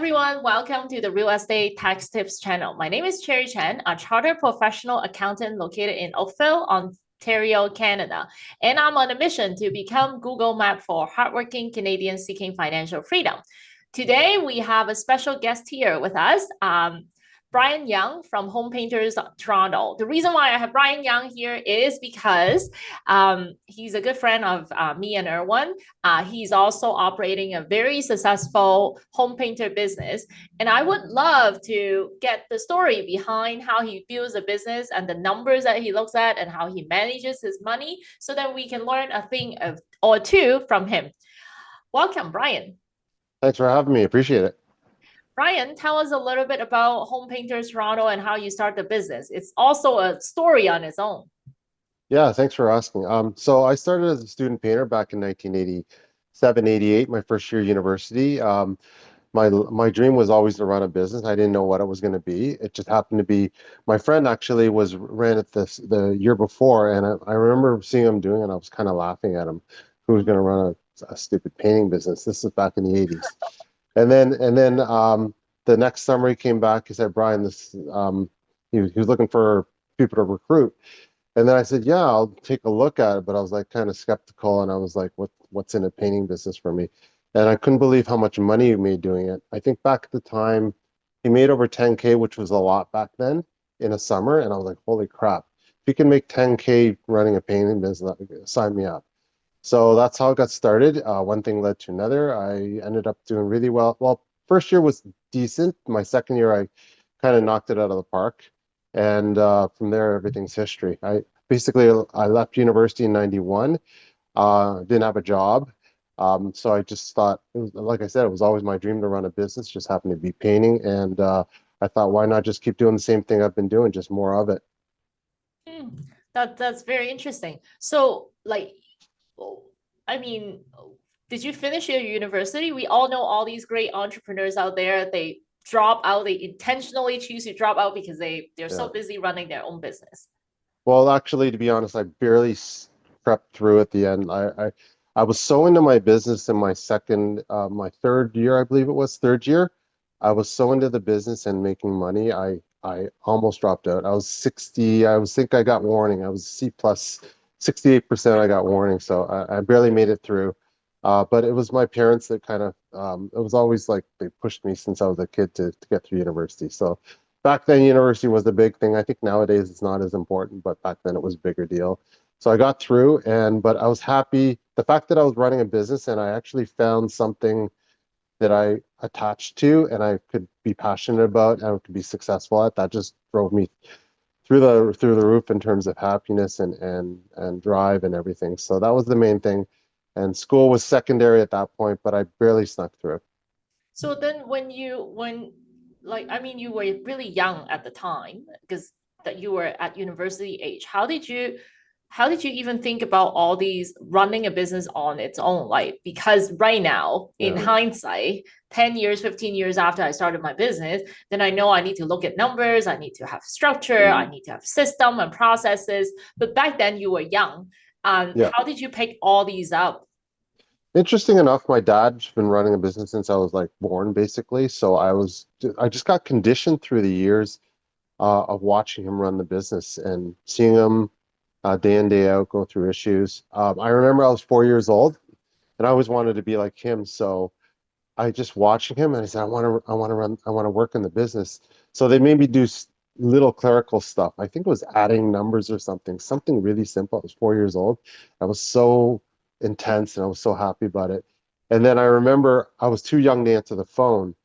everyone, welcome to the Real Estate Tax Tips channel. My name is Cherry Chan, a chartered professional accountant located in Oakville, Ontario, Canada. And I'm on a mission to become Google Map for hardworking Canadians seeking financial freedom. Today, we have a special guest here with us, Brian Young from Home Painters Toronto. The reason why I have Brian Young here is because he's a good friend of me and Erwin. He's also operating a very successful home painter business. And I would love to get the story behind how he builds a business and the numbers that he looks at and how he manages his money so that we can learn a thing or two from him. Welcome, Brian. Thanks for having me. Appreciate it. Brian, tell us a little bit about Home Painters Toronto and how you start the business. It's also a story on its own. Yeah, thanks for asking. So I started as a student painter back in 1987, 88, my first year of university. My dream was always to run a business. I didn't know what it was going to be. It just happened to be my friend actually ran it the year before, and I remember seeing him doing it. I was kind of laughing at him. Who was going to run a stupid painting business? This is back in the 80s. And then the next summer he came back. He said, Brian, he was looking for people to recruit. And then I said, yeah, I'll take a look at it. But I was like kind of skeptical, and I was like, what's in a painting business for me? And I couldn't believe how much money he made doing it. I think back at the time he made over 10K, which was a lot back then in a summer. And I was like, holy crap, if you can make 10K running a painting business, sign me up. So that's how it got started. One thing led to another. I ended up doing really well. Well, first year was decent. My second year, I kind of knocked it out of the park. And from there, everything's history. I left university in 91, didn't have a job. So I just thought, like I said, it was always my dream to run a business, just happened to be painting. And I thought, why not just keep doing the same thing I've been doing, just more of it. That's very interesting. So, I mean, did you finish your university? We all know all these great entrepreneurs out there. They drop out. They intentionally choose to drop out because they're so Yeah. busy running their own business. Well, actually, to be honest, I barely prepped through at the end. I was so into my business in my third year, I believe it was third year. I was so into the business and making money. I almost dropped out. I was 60. Think I got warning. I was C plus, 68% I got warning. So I barely made it through. But it was my parents that kind of, it was always like they pushed me since I was a kid to get through university. So back then, university was the big thing. I think nowadays it's not as important, but back then it was a bigger deal. So I got through, but I was happy. The fact that I was running a business and I actually found something that I attached to and I could be passionate about and I could be successful at, that just drove me through the roof in terms of happiness and drive and everything. So that was the main thing. And school was secondary at that point, but I barely snuck through. So then you were really young at the time because that you were at university age. How did you even think about all these running a business on its own? Like, because right now, in Yeah. hindsight, 10 years, 15 years after I started my business, then I know I need to look at numbers, I need to have structure, I need to have system and processes. But back then you were young. Yeah. How did you pick all these up? Interesting enough, my dad's been running a business since I was like born, basically. So I just got conditioned through the years of watching him run the business and seeing him day in, day out go through issues. I remember I was 4 years old and I always wanted to be like him. So I just watching him and I said, I want to work in the business. So they made me do little clerical stuff. I think it was adding numbers or something really simple. I was 4 years old. I was so intense and I was so happy about it. And then I remember I was too young to answer the phone.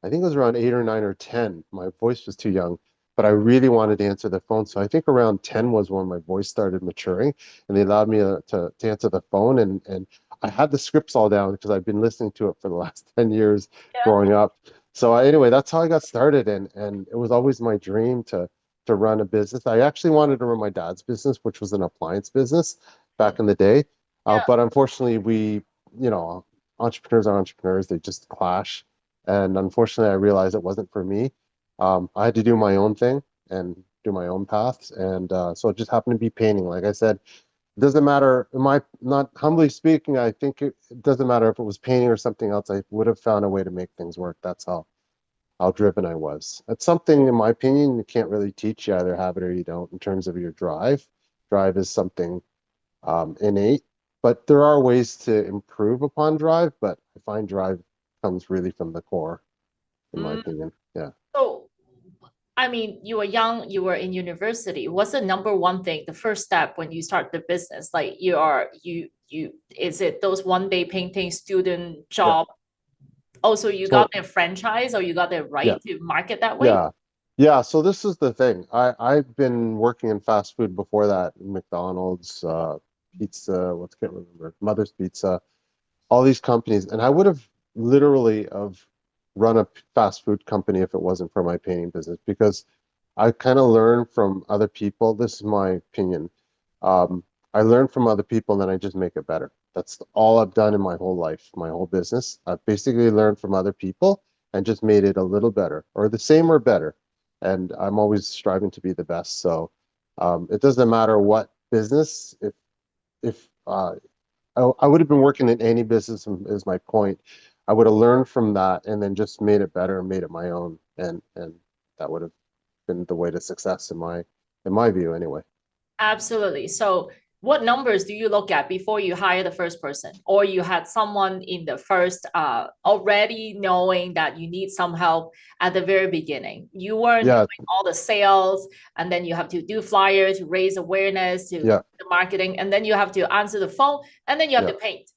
I think it was around 8 or 9 or 10. My voice was too young, but I really wanted to answer the phone. So I think around 10 was when my voice started maturing and they allowed me to answer the phone. And I had the scripts all down because I've been listening to it for the last 10 years Yeah. growing up. So anyway, that's how I got started. And it was always my dream to run a business. I actually wanted to run my dad's business, which was an appliance business back in the day. Yeah. But unfortunately, you know, entrepreneurs are entrepreneurs. They just clash. And unfortunately, I realized it wasn't for me. I had to do my own thing and do my own paths. And so it just happened to be painting. Like I said, it doesn't matter. Not humbly speaking, I think it doesn't matter if it was painting or something else. I would have found a way to make things work. That's all. how driven I was. That's something, in my opinion, you can't really teach. You either have it or you don't in terms of your drive. Drive is something innate, but there are ways to improve upon drive, but I find drive comes really from the core, in my Mm, opinion. Yeah. so, I mean, you were young, you were in university. What's the number one thing, the first step when you start the business? Like is it those one day painting student Yeah. job? Also, you got So their franchise or you got their yeah, right to market that way? yeah. Yeah, so this is the thing. I've been working in fast food before that, McDonald's, pizza, what can't remember, Mother's Pizza, all these companies, and I would have literally have run a fast food company if it wasn't for my painting business because I kind of learn from other people. This is my opinion. Um, I learn from other people and then I just make it better. That's all I've done in my whole life, my whole business. I've basically learned from other people and just made it a little better or the same or better. And I'm always striving to be the best. So it doesn't matter what business. If I would have been working in any business, is my point. I would have learned from that and then just made it better and made it my own. And that would have been the way to success in my view anyway. Absolutely. So, what numbers do you look at before you hire the first person, or you had someone in the first, already knowing that you need some help at the very beginning? You weren't Yeah, doing all the sales, and then you have to do flyers to raise awareness to yeah, the marketing, and then you have to answer the phone, and then you have yeah, to paint.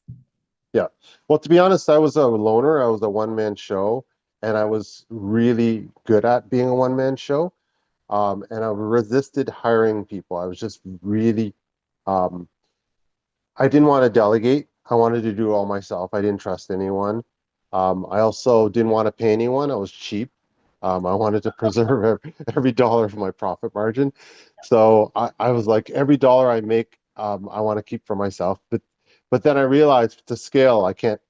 yeah. Well, to be honest, I was a loner. I was a one-man show, and I was really good at being a one-man show. And I resisted hiring people. I was just really, um, I didn't want to delegate. I wanted to do it all myself. I didn't trust anyone. I also didn't want to pay anyone. I was cheap. I wanted to preserve every dollar of my profit margin. So I was like, every dollar I make, I want to keep for myself. But then I realized to scale, I can't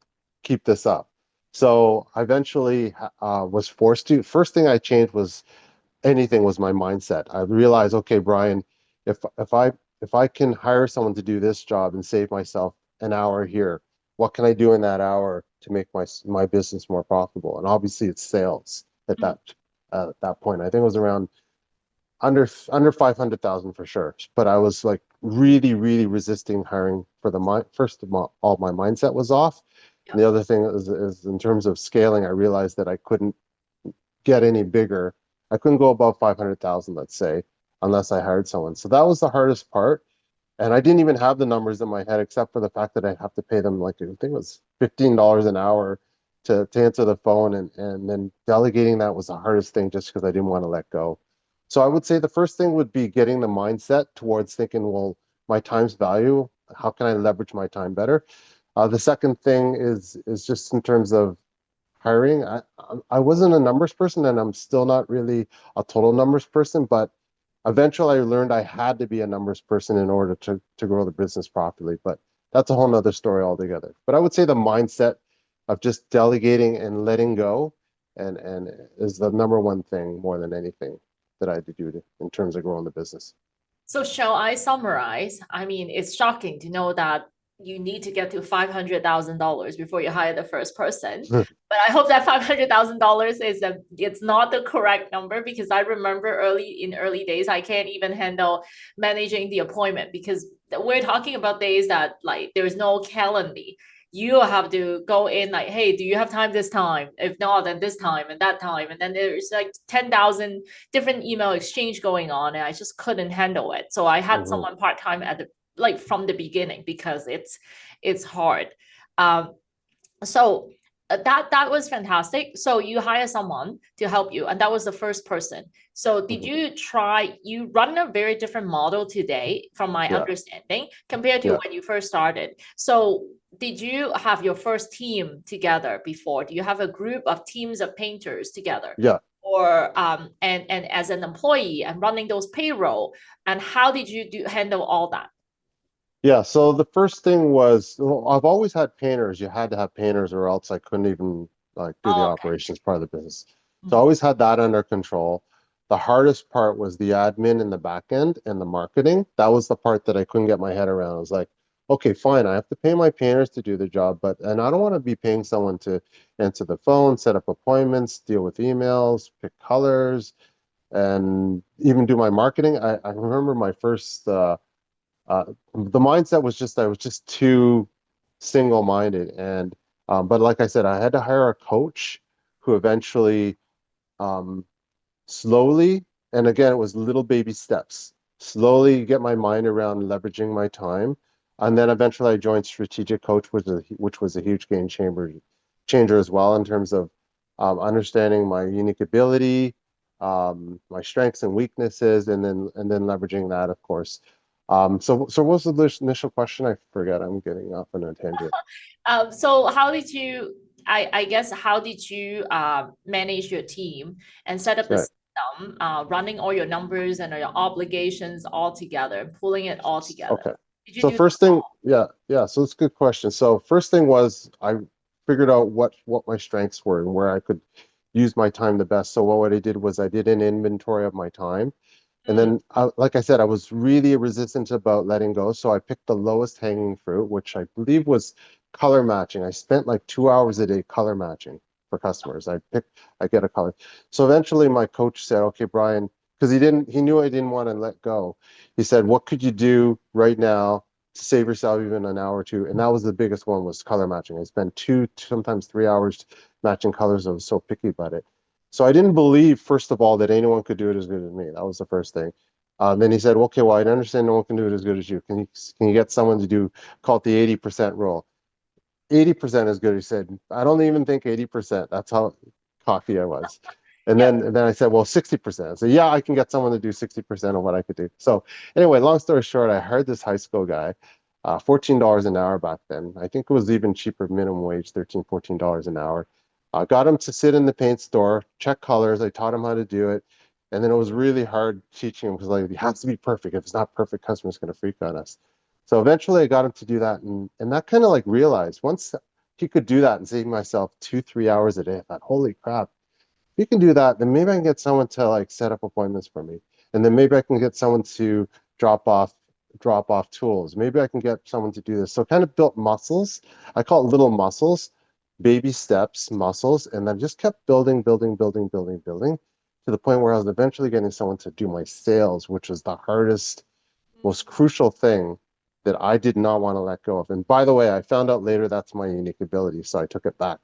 keep this up. So I eventually was forced to. First thing I changed was anything was my mindset. I realized, okay, Brian, if I can hire someone to do this job and save myself an hour here, what can I do in that hour to make my business more profitable? And obviously, it's sales at that point. I think it was around under 500,000 for sure. But I was like really, really resisting hiring for first of all, my mindset was off. Yeah. And the other thing is in terms of scaling, I realized that I couldn't get any bigger. I couldn't go above 500,000, let's say, unless I hired someone. So that was the hardest part. And I didn't even have the numbers in my head, except for the fact that I have to pay them like I think it was $15 an hour to answer the phone. And then delegating that was the hardest thing just because I didn't want to let go. So I would say the first thing would be getting the mindset towards thinking, well, my time's value. How can I leverage my time better? The second thing is just in terms of hiring. I wasn't a numbers person, and I'm still not really a total numbers person. But eventually, I learned I had to be a numbers person in order to grow the business properly. But that's a whole nother story altogether. But I would say the mindset of just delegating and letting go, and is the number one thing more than anything that I had to do in terms of growing the business. So shall I summarize? I mean, it's shocking to know that you need to get to $500,000 before you hire the first person. But I hope that $500,000 it's not the correct number, because I remember early days, I can't even handle managing the appointment, because we're talking about days that like there's no calendar. You have to go in like, hey, do you have time this time? If not, then this time and that time. And then there's like 10,000 different email exchange going on, and I just couldn't handle it. So I had Mhm. someone part-time at the like from the beginning, because it's hard. Um, so that was fantastic. So you hire someone to help you, and that was the first person. So did Mhm. you run a very different model today, from my Yeah, understanding, compared to yeah, when you first started? So did you have your first team together before? Do you have a group of teams of painters together? yeah. Or and as an employee and running those payroll, and how did you handle all that? Yeah, so the first thing was, well, I've always had painters. You had to have painters or else I couldn't even like do the Oh, okay. operations part of the business. So I Mm. always had that under control. The hardest part was the admin and the back end and the marketing. That was the part that I couldn't get my head around. I was like, okay, fine, I have to pay my painters to do the job, and I don't want to be paying someone to answer the phone, set up appointments, deal with emails, pick colors, and even do my marketing. I remember my first the mindset was just I was just too single-minded, and but like I said, I had to hire a coach who eventually um, slowly, and again, it was little baby steps, slowly get my mind around leveraging my time. And then eventually I joined Strategic Coach, which was a huge changer as well in terms of understanding my unique ability, my strengths and weaknesses, and then leveraging that, of course. So what was the initial question? I forget. I'm getting off on a tangent. So how did you, I guess, how did you manage your team and set up the Right. system, running all your numbers and your obligations all together, pulling it all together? Okay. Did you So do that? first thing, yeah, yeah. So it's a good question. So first thing was I figured out what my strengths were and where I could use my time the best. So what I did was I did an inventory of my time. And Mm, then, like I said, I was really resistant about letting go. So I picked the lowest hanging fruit, which I believe was color matching. I spent like 2 hours a day color matching for customers. I get a color. So eventually my coach said, okay, Brian, because he knew I didn't want to let go. He said, what could you do right now to save yourself even an hour or two? And that was the biggest one was color matching. I spent two, sometimes 3 hours matching colors. I was so picky about it. So I didn't believe, first of all, that anyone could do it as good as me. That was the first thing. Then he said, okay, well, I understand no one can do it as good as you. Can you get someone to do, call it the 80% rule? 80% is good. He said, I don't even think 80%. That's how cocky I was. And yeah. then and then I said, well, 60%. So yeah, I can get someone to do 60% of what I could do. So anyway, long story short, I hired this high school guy, $14 an hour back then. I think it was even cheaper minimum wage, $13, $14 an hour. Got him to sit in the paint store, check colors. I taught him how to do it. And then it was really hard teaching him because like it has to be perfect. If it's not perfect, customer's going to freak on us. So eventually I got him to do that. And that kind of like realized once he could do that and save myself 2, 3 hours a day, I thought, holy crap, if he can do that, then maybe I can get someone to like set up appointments for me. And then maybe I can get someone to drop off drop off tools. Maybe I can get someone to do this. So kind of built muscles. I call it little muscles, baby steps, muscles, and then just kept building, building, building, building, building to the point where I was eventually getting someone to do my sales, which was the hardest, most crucial thing that I did not want to let go of. And by the way, I found out later that's my unique ability, so I took it back.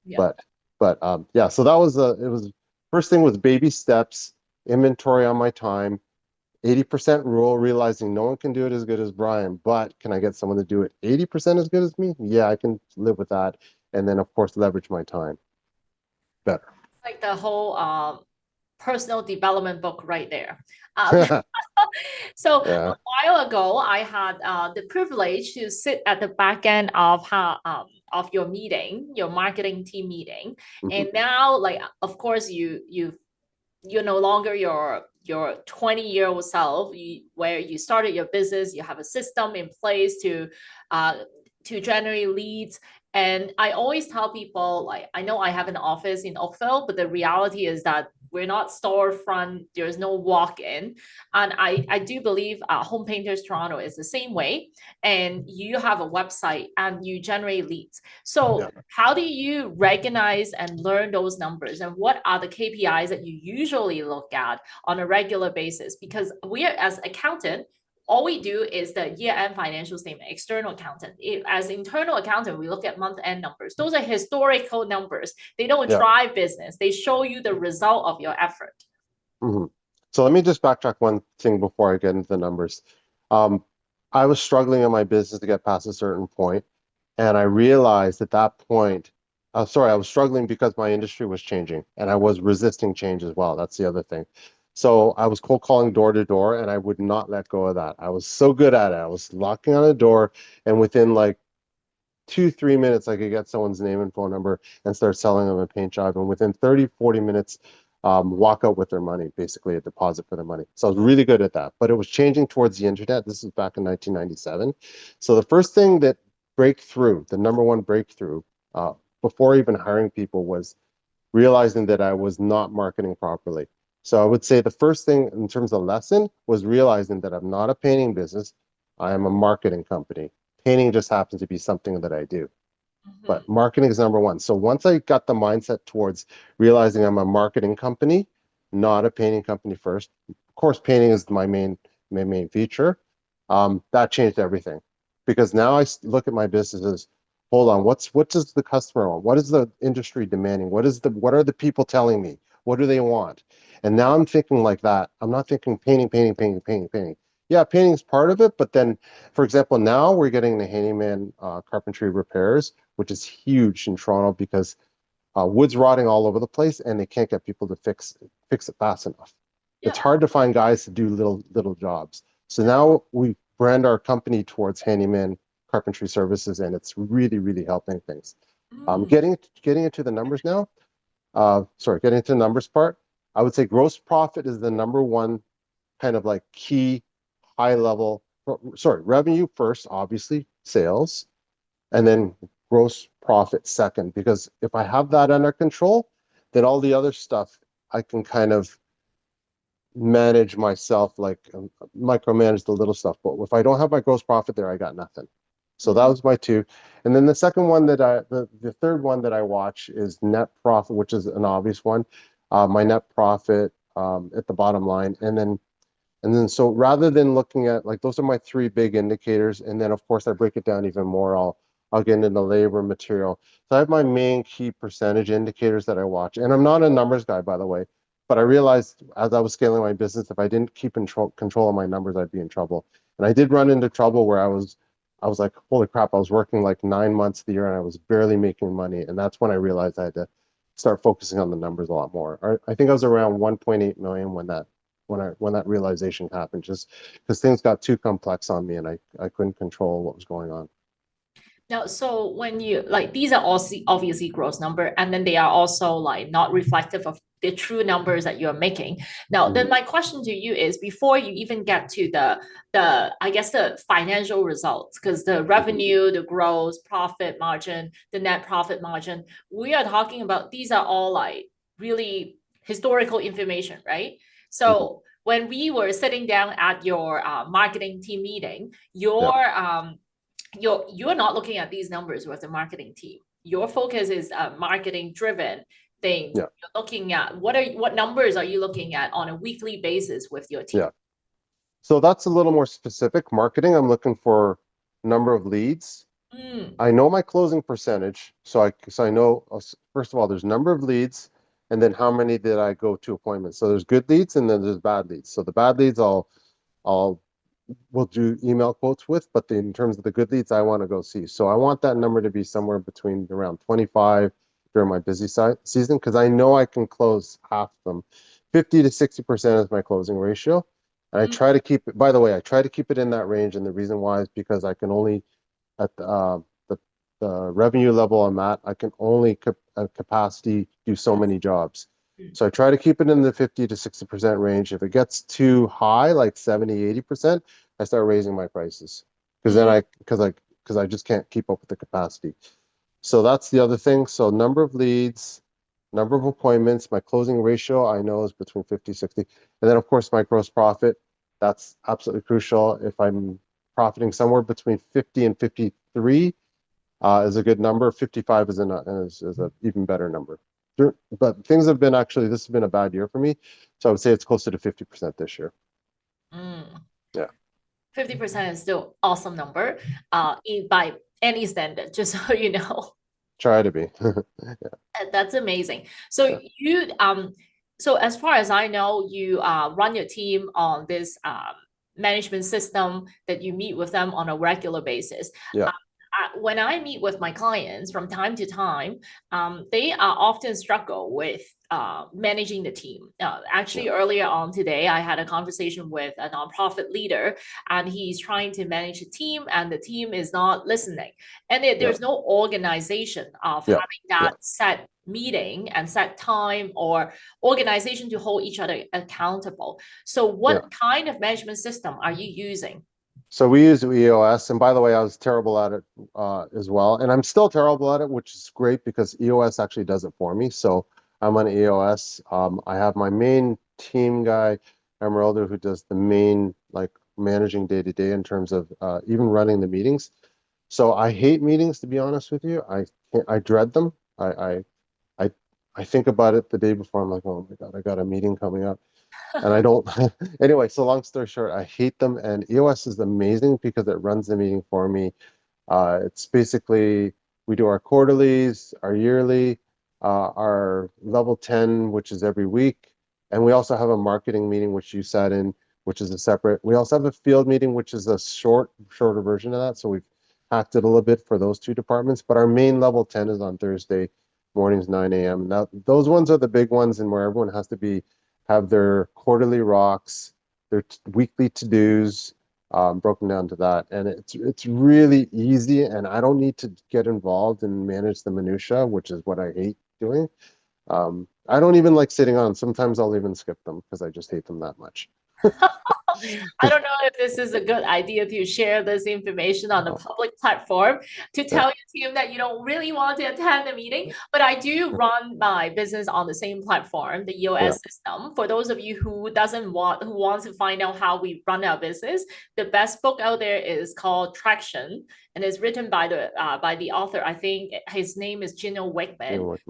Yeah. But yeah, so that was it was first thing was baby steps, inventory on my time, 80% rule, realizing no one can do it as good as Brian, but can I get someone to do it 80% as good as me? Yeah, I can live with that. And then of course leverage my time better. Like the whole personal development book right there. Um, so a Yeah. while ago, I had the privilege to sit at the back end of how of your meeting, your marketing team meeting, Hmm. and now, like, of course, you're no longer your 20-year-old self where you started your business. You have a system in place uh, to generate leads. And I always tell people, like, I know I have an office in Oakville, but the reality is that we're not storefront. There's no walk-in. And I do believe Home Painters Toronto is the same way. And you have a website and you generate leads. So Yeah. how do you recognize and learn those numbers? And what are the KPIs that you usually look at on a regular basis? Because we are, as accountant, all we do is the year-end financial statement, external accountant. As internal accountant, we look at month-end numbers. Those are historical numbers. They don't Yeah. drive business. They show you the result of your effort. Hmm. So let me just backtrack one thing before I get into the numbers. Um, I was struggling in my business to get past a certain point, and I realized at that point, sorry, I was struggling because my industry was changing and I was resisting change as well. That's the other thing. So I was cold calling door to door and I would not let go of that. I was so good at it. I was knocking on a door, and within like 2, 3 minutes, I could get someone's name and phone number and start selling them a paint job. And within 30, 40 minutes, walk out with their money, basically a deposit for their money. So I was really good at that. But it was changing towards the internet. This was back in 1997. So the first thing that breakthrough, the number one breakthrough, before even hiring people was realizing that I was not marketing properly. So I would say the first thing in terms of lesson was realizing that I'm not a painting business. I am a marketing company. Painting just happens to be something that I do. Mhm. But marketing is number one. So once I got the mindset towards realizing I'm a marketing company, not a painting company first. Of course, painting is my main feature. That changed everything because now look at my business as, hold on, what does the customer want? What is the industry demanding? What are the people telling me? What do they want? And now I'm thinking like that. I'm not thinking painting, painting, painting, painting, painting. Yeah, painting is part of it, but then, for example, now we're getting the handyman carpentry repairs, which is huge in Toronto because wood's rotting all over the place and they can't get people to fix it fast enough. It's Yeah. hard to find guys to do little jobs. So now we brand our company towards handyman carpentry services, and it's really helping things. Mm. Getting into the numbers now. Getting into the numbers part. I would say gross profit is the number one kind of like key high level. Sorry, revenue first, obviously, sales, and then gross profit second. Because if I have that under control, then all the other stuff I can kind of manage myself, like micromanage the little stuff. But if I don't have my gross profit there, I got nothing. So that Mm. was my two. And then the second one the third one that I watch is net profit, which is an obvious one. My net profit at the bottom line. And then so rather than looking at like those are my three big indicators, and then of course I break it down even more. I'll get into labor, material. So I have my main key percentage indicators that I watch. And I'm not a numbers guy, by the way, but I realized as I was scaling my business, if I didn't keep control of my numbers, I'd be in trouble. And I did run into trouble where I was like, holy crap, I was working like 9 months of the year and I was barely making money. And that's when I realized I had to start focusing on the numbers a lot more. I think I was around 1.8 million when that realization happened, just because things got too complex on me and I couldn't control what was going on. Now, so when you like these are also obviously gross number, and then they are also like not reflective of the true numbers that you're making. Now, then Mhm. my question to you is before you even get to the I guess the financial results, because the Mhm. revenue, the gross profit margin, the net profit margin, we are talking about these are all like really historical information, right? Mhm. So when we were sitting down at your marketing team meeting, Yeah. you're not looking at these numbers with the marketing team. Your focus is marketing driven things. Yeah. You're looking at what numbers are you looking at on a weekly basis with your team? Yeah. So that's a little more specific. Marketing, I'm looking for number of leads. Mm, I know my closing percentage, so I know first of all there's number of leads, and then how many did I go to appointments. So there's good leads and then there's bad leads. So the bad leads I'll will do email quotes with, but in terms of the good leads, I want to go see. So I want that number to be somewhere between around 25 during my busy season because I know I can close half of them. 50 to 60% is my closing ratio. And I mm, try to keep it, by the way, I try to keep it in that range. And the reason why is because I can only, at the revenue level I'm at, I can only capacity do so many jobs. mm, So I try to keep it in the 50 to 60% range. If it gets too high, like 70, 80%, I start raising my prices because then mm, I just can't keep up with the capacity. So that's the other thing. So number of leads, number of appointments, my closing ratio, I know is between 50, 60. And then of course my gross profit, that's absolutely crucial. If I'm profiting somewhere between 50 and 53, is a good number. 55 is an even better number. But things have been actually, this has been a bad year for me. So I would say it's closer to 50% this year. mm. Yeah, 50% is still awesome number by any standard, just so you know. try to be. And that's amazing. So Yeah, so as far as I know, you run your team on this management system that you meet with them on a regular basis. yeah, When I meet with my clients from time to time, they are often struggle with managing the team. yeah, Actually, earlier on today, I had a conversation with a nonprofit leader, and he's trying to manage a team, and the team is not listening. And yeah, there's no organization of yeah, having that yeah, set meeting and set time or organization to hold each other accountable. So, yeah. what kind of management system are you using? So we use EOS, and by the way, I was terrible at it as well, and I'm still terrible at it, which is great because EOS actually does it for me. So I'm on EOS. I have my main team guy, Emeraldo, who does the main like managing day to day in terms of even running the meetings. So I hate meetings, to be honest with you. I dread them. I I think about it the day before. I'm like, oh my God, I got a meeting coming up. And I don't anyway, so long story short, I hate them. And EOS is amazing because it runs the meeting for me. It's basically we do our quarterlies, our yearly, our level 10, which is every week. And we also have a marketing meeting, which you sat in, which is a separate. We also have a field meeting, which is a shorter version of that. So we've hacked it a little bit for those two departments. But our main level 10 is on Thursday mornings, 9 a.m. Now, those ones are the big ones and where everyone has to have their quarterly rocks, their weekly to-dos, broken down to that. And it's really easy, and I don't need to get involved and manage the minutia, which is what I hate doing. I don't even like sitting on. Sometimes I'll even skip them because I just hate them that much. I don't know if this is a good idea to share this information on the Oh, public platform to yeah, tell your team that you don't really want to attend the meeting. But I do run my business on the same platform, the yeah, EOS system. For those of you who wants to find out how we run our business, the best book out there is called Traction, and it's written by the author. I think his name is Gino you Wickman. know what,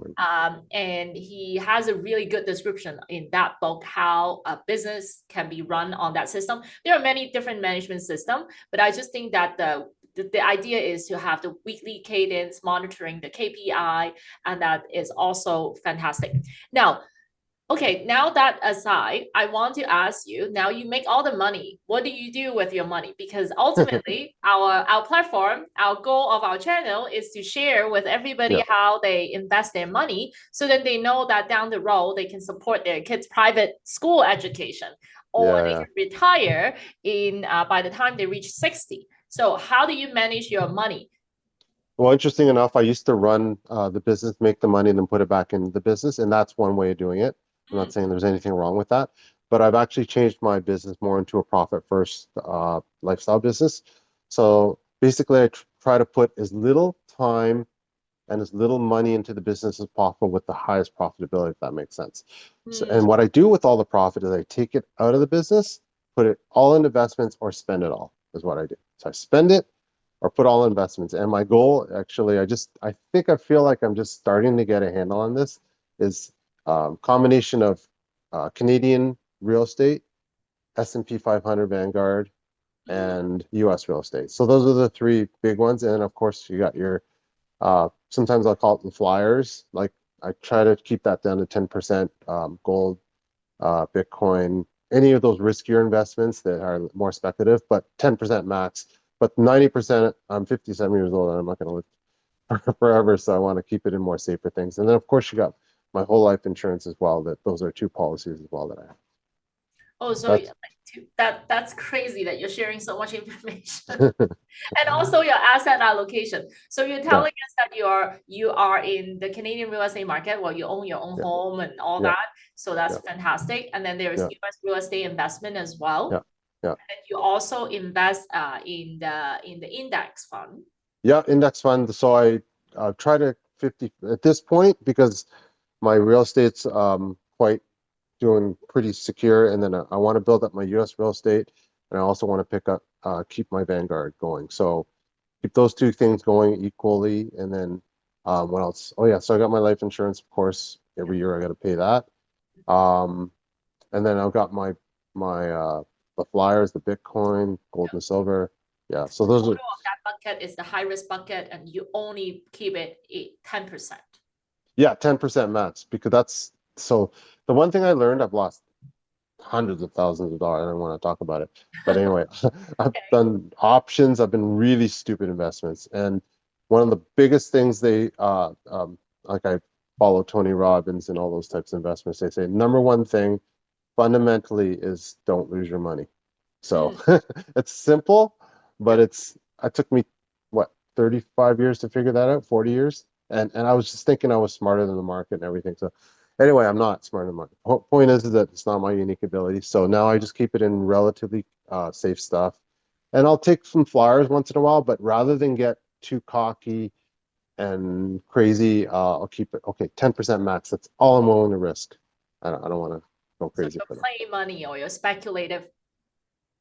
And he has a really good description in that book how a business can be run on that system. There are many different management systems, but I just think that the idea is to have the weekly cadence monitoring the KPI, and that is also fantastic. Now, okay, now that aside, I want to ask you, now you make all the money. What do you do with your money? Because ultimately, our platform, our goal of our channel is to share with everybody yeah, how they invest their money so that they know that down the road they can support their kids' private school education or yeah, they yeah. can retire in by the time they reach 60. So how do you manage your money? Well, interesting enough, I used to run the business, make the money, and then put it back into the business, and that's one way of doing it. I'm not Mm, saying there's anything wrong with that, but I've actually changed my business more into a profit first lifestyle business. So basically, try to put as little time and as little money into the business as possible with the highest profitability, if that makes sense. So, mm, and what I do with all the profit is I take it out of the business, put it all in investments, or spend it all, is what I do. So I spend it or put all investments. And my goal, actually, I think I feel like I'm just starting to get a handle on this, is combination of Canadian real estate, S&P 500 Vanguard, mm. and US real estate. So those are the three big ones. And then, of course, you got your sometimes I'll call it the flyers. Like I try to keep that down to 10% gold, Bitcoin, any of those riskier investments that are more speculative, but 10% max. But 90%, I'm 57 years old and I'm not going to live forever. So I want to keep it in more safer things. And then, of course, you got my whole life insurance as well. That those are two policies as well that I have. Oh, so That's that's crazy that you're sharing so much information. And also your asset allocation. So you're yeah, telling us that you are in the Canadian real estate market where you own your own yeah, home and all yeah, that. So that's yeah, fantastic. And then there is yeah, US real estate investment as yeah, well. yeah. And you also invest in the index fund. Yeah, index fund. So I try to 50 at this point because my real estate's quite doing pretty secure, and then I want to build up my U.S. real estate, and I also want to keep my Vanguard going. So keep those two things going equally, and then what else? Oh yeah, so I got my life insurance, of course. Every year I got to pay that. Um, and then I've got my the flyers, the Bitcoin, gold and silver. Yeah, so those are Total of that bucket is the high risk bucket, and you only keep it 10%. yeah, 10% max because that's so the one thing I learned, I've lost hundreds of thousands of dollars. I don't want to talk about it. But anyway, I've done options. I've been really stupid investments. And one of the biggest things like I follow Tony Robbins and all those types of investments. They say number one thing fundamentally is don't lose your money. So Mm, it's simple, but yeah. it took me what 35 years to figure that out, 40 years. And I was just thinking I was smarter than the market and everything. So anyway, I'm not smarter than the market. Point is that it's not my unique ability. So now I just keep it in relatively safe stuff. And I'll take some flyers once in a while, but rather than get too cocky and crazy, I'll keep it okay, 10% max. That's all I'm willing to risk. I don't want to go So crazy your for that. play money or your speculative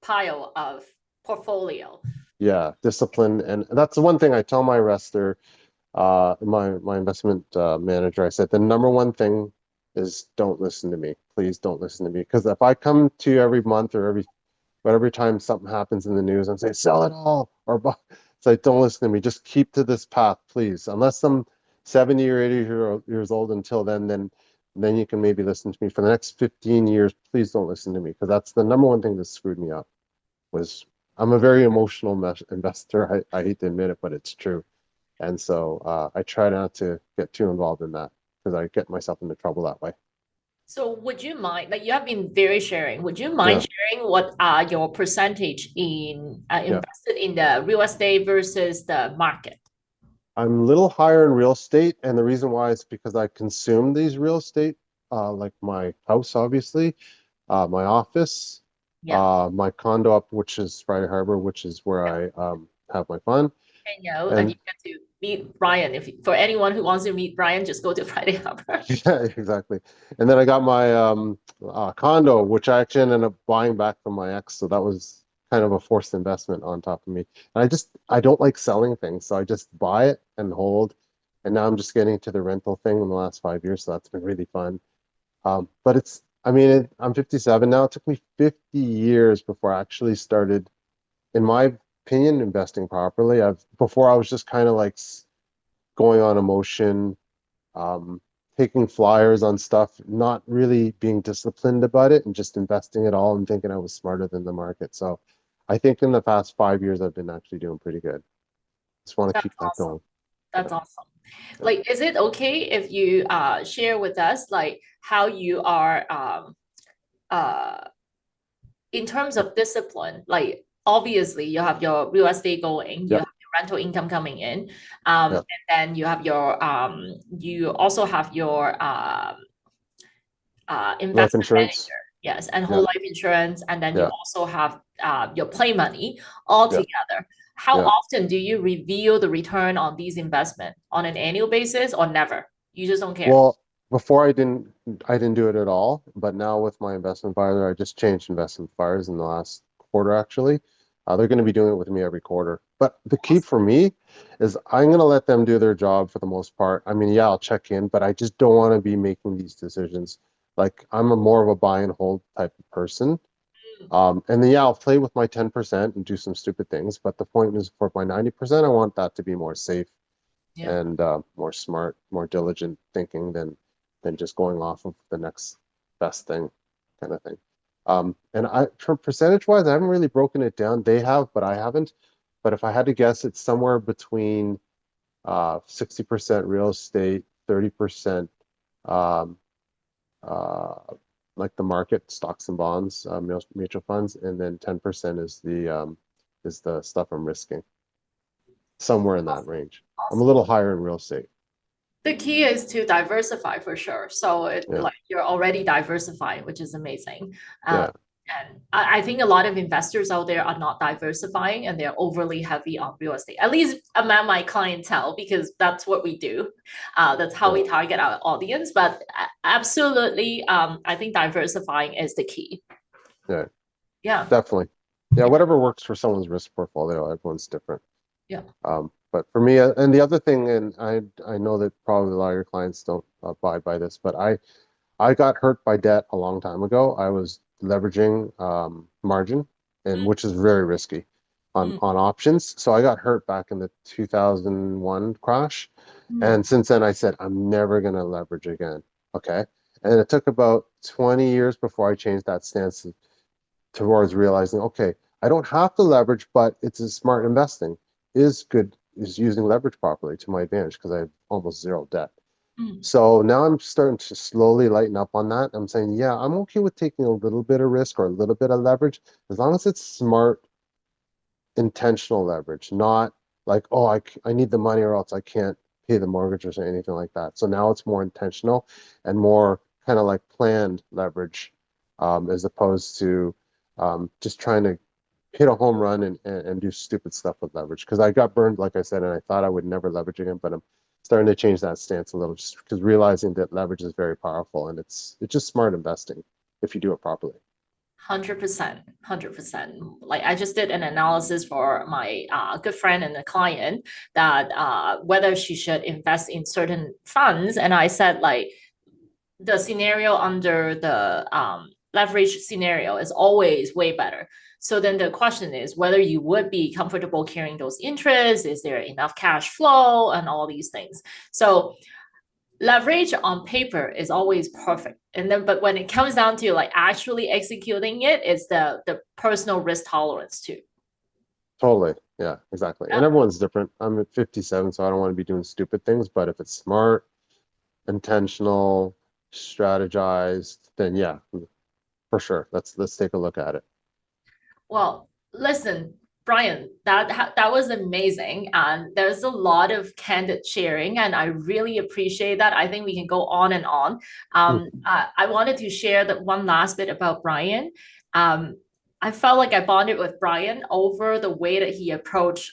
pile of portfolio. Yeah, discipline. And that's the one thing I tell my investor, my investment manager. I said the number one thing is don't listen to me. Please don't listen to me. Because if I come to you every month or every time something happens in the news and say sell it all or buy, it's like don't listen to me. Just keep to this path, please. Unless I'm 70 or 80 years old, until then you can maybe listen to me. For the next 15 years, please don't listen to me, because that's the number one thing that screwed me up. Was I'm a very emotional investor. I hate to admit it, but it's true. And so I try not to get too involved in that, because I get myself into trouble that way. So would you mind, like you have been very sharing, would you mind Yeah, sharing what are your percentage in yeah. invested in the real estate versus the market? I'm a little higher in real estate, and the reason why is because I consume these real estate, like my house, obviously, my office, Yeah. my condo up, which is Friday Harbor, which is where Yeah. I have my fun. And and you And get to meet Brian. If for anyone who wants to meet Brian, just go to Friday Harbor. yeah, exactly. And then I got my condo, which I actually ended up buying back from my ex. So that was kind of a forced investment on top of me. And I don't like selling things. So I just buy it and hold. And now I'm just getting to the rental thing in the last 5 years. So that's been really fun. But I'm 57 now. It took me 50 years before I actually started, in my opinion, investing properly. Before I was just kind of like going on emotion, um, taking flyers on stuff, not really being disciplined about it, and just investing it all and thinking I was smarter than the market. So I think in the past 5 years, I've been actually doing pretty good. Just want to That's keep that awesome. going. Yeah, That's awesome. yeah. Like, is it okay if you share with us like how you are uh in terms of discipline? Like, obviously you have your real estate going, you Yep, have your rental income coming in, yep. and then you have your you also have your Life investment insurance. manager, yes, and whole Yeah, life insurance, and then you yeah, also have your play money all yeah, together. How yeah. often do you review the return on these investments on an annual basis or never? You just don't care. Well, before I didn't do it at all, but now with my investment advisor, I just changed investment advisors in the last quarter actually. They're going to be doing it with me every quarter. But the key for me is I'm going to let them do their job for the most part. I mean, yeah, I'll check in, but I just don't want to be making these decisions. Like I'm a more of a buy and hold type of person. And then yeah, I'll play with my 10% and do some stupid things, but the point is for my 90%, I want that to be more safe Yeah. and more smart, more diligent thinking than just going off of the next best thing, kind of thing. And for percentage wise, I haven't really broken it down. They have, but I haven't. But if I had to guess, it's somewhere between 60% real estate, 30% um, uh, like the market, stocks and bonds, mutual funds, and then 10% is the stuff I'm risking, somewhere in that range. I'm a Awesome. little higher in real estate. The key is to diversify for sure. So Yeah. like you're already diversified, which is amazing. Yeah. And I think a lot of investors out there are not diversifying and they're overly heavy on real estate, at least among my clientele, because that's what we do. That's how Yeah. we target our audience. But absolutely, I think diversifying is the key. Yeah. Yeah. Definitely. Yeah. Yeah. Whatever works for someone's risk portfolio, everyone's different. Yeah. But for me, and the other thing, and I know that probably a lot of your clients don't abide by this, but I got hurt by debt a long time ago. I was leveraging margin, and which is very risky on Mm, options. So I got hurt back in the 2001 crash, mm, and since then I said I'm never gonna leverage again. Okay, and it took about 20 years before I changed that stance towards realizing, okay, I don't have to leverage, but it's a smart investing is good, is using leverage properly to my advantage because I have almost zero debt. mm. So now I'm starting to slowly lighten up on that. I'm saying, yeah, I'm okay with taking a little bit of risk or a little bit of leverage as long as it's smart, intentional leverage, not like, oh, I need the money or else I can't pay the mortgage or anything like that. So now it's more intentional and more kind of like planned leverage, as opposed to just trying to hit a home run and do stupid stuff with leverage. Because I got burned, like I said, and I thought I would never leverage again, but I'm starting to change that stance a little, just because realizing that leverage is very powerful and it's just smart investing if you do it properly. 100%, 100%. Like I just did an analysis for my good friend and a client that whether she should invest in certain funds, and I said like the scenario under the leverage scenario is always way better. So then the question is whether you would be comfortable carrying those interests. Is there enough cash flow and all these things? So leverage on paper is always perfect, and then but when it comes down to like actually executing it, it's the personal risk tolerance too. Totally. Yeah, exactly. And Yeah. everyone's different. I'm at 57, so I don't want to be doing stupid things, but if it's smart, intentional, strategized, then yeah, for sure. Let's take a look at it. Well, listen, Brian, that was amazing, and there's a lot of candid sharing, and I really appreciate that. I think we can go on and on. I wanted to share that one last bit about Brian. Um, I felt like I bonded with Brian over the way that he approached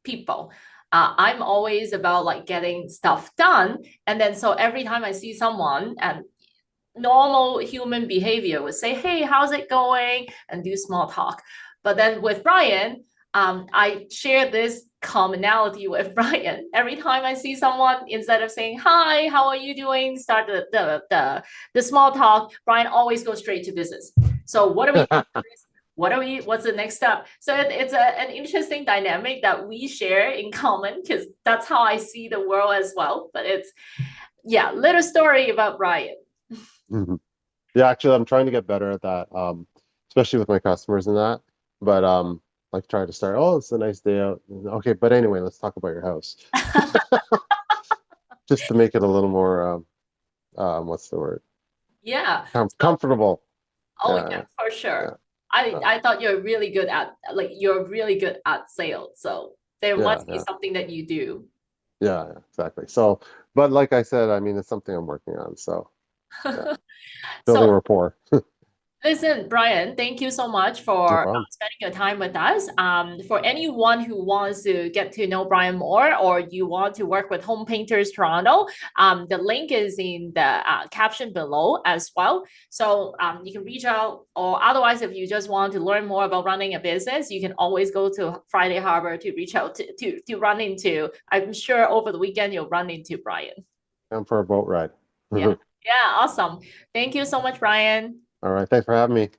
people. I'm always about like getting stuff done, and then so every time I see someone and normal human behavior would say, "Hey, how's it going?" and do small talk. But then with Brian, I share this commonality with Brian. Every time I see someone, instead of saying, "Hi, how are you doing?" start the small talk, Brian always goes straight to business. So what are we doing? What's the next step? So it's an interesting dynamic that we share in common because that's how I see the world as well. But it's, yeah, little story about Brian. Mhm. Yeah, actually, I'm trying to get better at that, especially with my customers and that. But like try to start, oh, it's a nice day out. Okay, but anyway, let's talk about your house. Just to make it a little more, what's the word? Yeah. So, Comfortable. oh Yeah, yeah, for yeah, sure. I thought you're really good at sales. So there yeah, must be yeah, something that you do. yeah, exactly. So, but like I said, I mean, it's something I'm working on. So, yeah, building So rapport. listen, Brian, thank you so much No for problem. spending your time with us. For anyone who wants to get to know Brian more, or you want to work with Home Painters Toronto, the link is in the caption below as well. So you can reach out, or otherwise, if you just want to learn more about running a business, you can always go to Friday Harbor to reach out to run into. I'm sure over the weekend you'll run into Brian. Come for a boat ride. Yeah, All yeah, awesome. Thank you so much, Brian. right, thanks for having me.